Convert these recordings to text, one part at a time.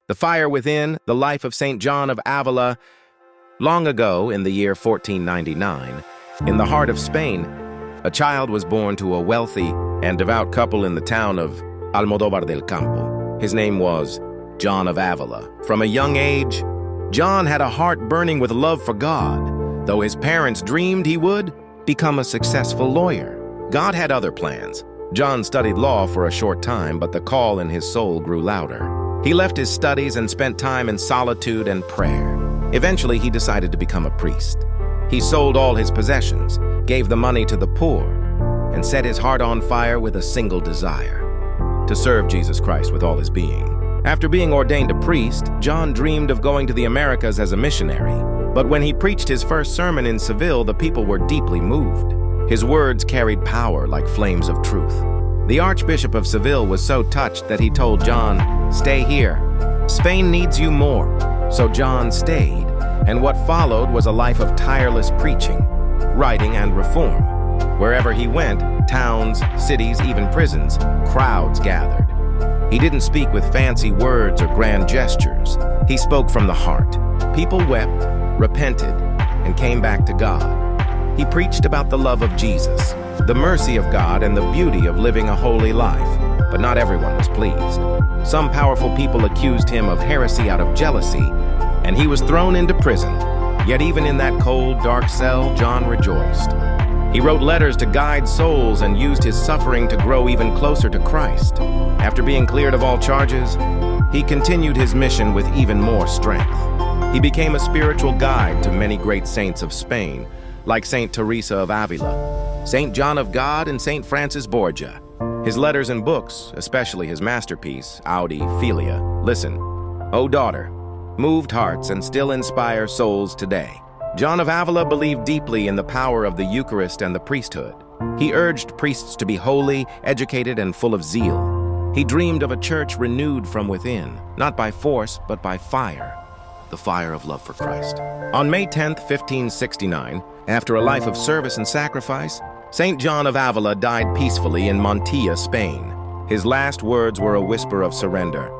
The Fire Within, The Life of St. John of Avila. Long ago, in the year 1499, in the heart of Spain, a child was born to a wealthy and devout couple in the town of Almodóvar del Campo. His name was John of Avila. From a young age, John had a heart burning with love for God, though his parents dreamed he would become a successful lawyer. God had other plans. John studied law for a short time, but the call in his soul grew louder. He left his studies and spent time in solitude and prayer. Eventually, he decided to become a priest. He sold all his possessions, gave the money to the poor, and set his heart on fire with a single desire: to serve Jesus Christ with all his being. After being ordained a priest, John dreamed of going to the Americas as a missionary. But when he preached his first sermon in Seville, the people were deeply moved. His words carried power like flames of truth. The Archbishop of Seville was so touched that he told John, "Stay here. Spain needs you more." So John stayed, and what followed was a life of tireless preaching, writing, and reform. Wherever he went, towns, cities, even prisons, crowds gathered. He didn't speak with fancy words or grand gestures. He spoke from the heart. People wept, repented, and came back to God. He preached about the love of Jesus, the mercy of God, and the beauty of living a holy life. But not everyone was pleased. Some powerful people accused him of heresy out of jealousy, and he was thrown into prison. Yet even in that cold, dark cell, John rejoiced. He wrote letters to guide souls and used his suffering to grow even closer to Christ. After being cleared of all charges, he continued his mission with even more strength. He became a spiritual guide to many great saints of Spain, like Saint Teresa of Avila, Saint John of God, and Saint Francis Borgia. His letters and books, especially his masterpiece, Audi Filia, listen, O daughter, moved hearts and still inspire souls today. John of Avila believed deeply in the power of the Eucharist and the priesthood. He urged priests to be holy, educated, and full of zeal. He dreamed of a church renewed from within, not by force, but by fire, the fire of love for Christ. On May 10th, 1569, after a life of service and sacrifice, St. John of Avila died peacefully in Montilla, Spain. His last words were a whisper of surrender: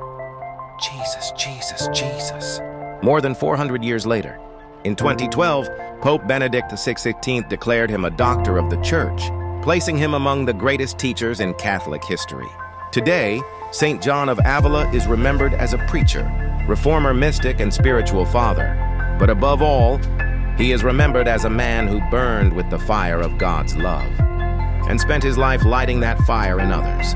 "Jesus, Jesus, Jesus." More than 400 years later, in 2012, Pope Benedict XVI declared him a doctor of the Church, placing him among the greatest teachers in Catholic history. Today, St. John of Avila is remembered as a preacher, reformer, mystic, and spiritual father. But above all, he is remembered as a man who burned with the fire of God's love and spent his life lighting that fire in others.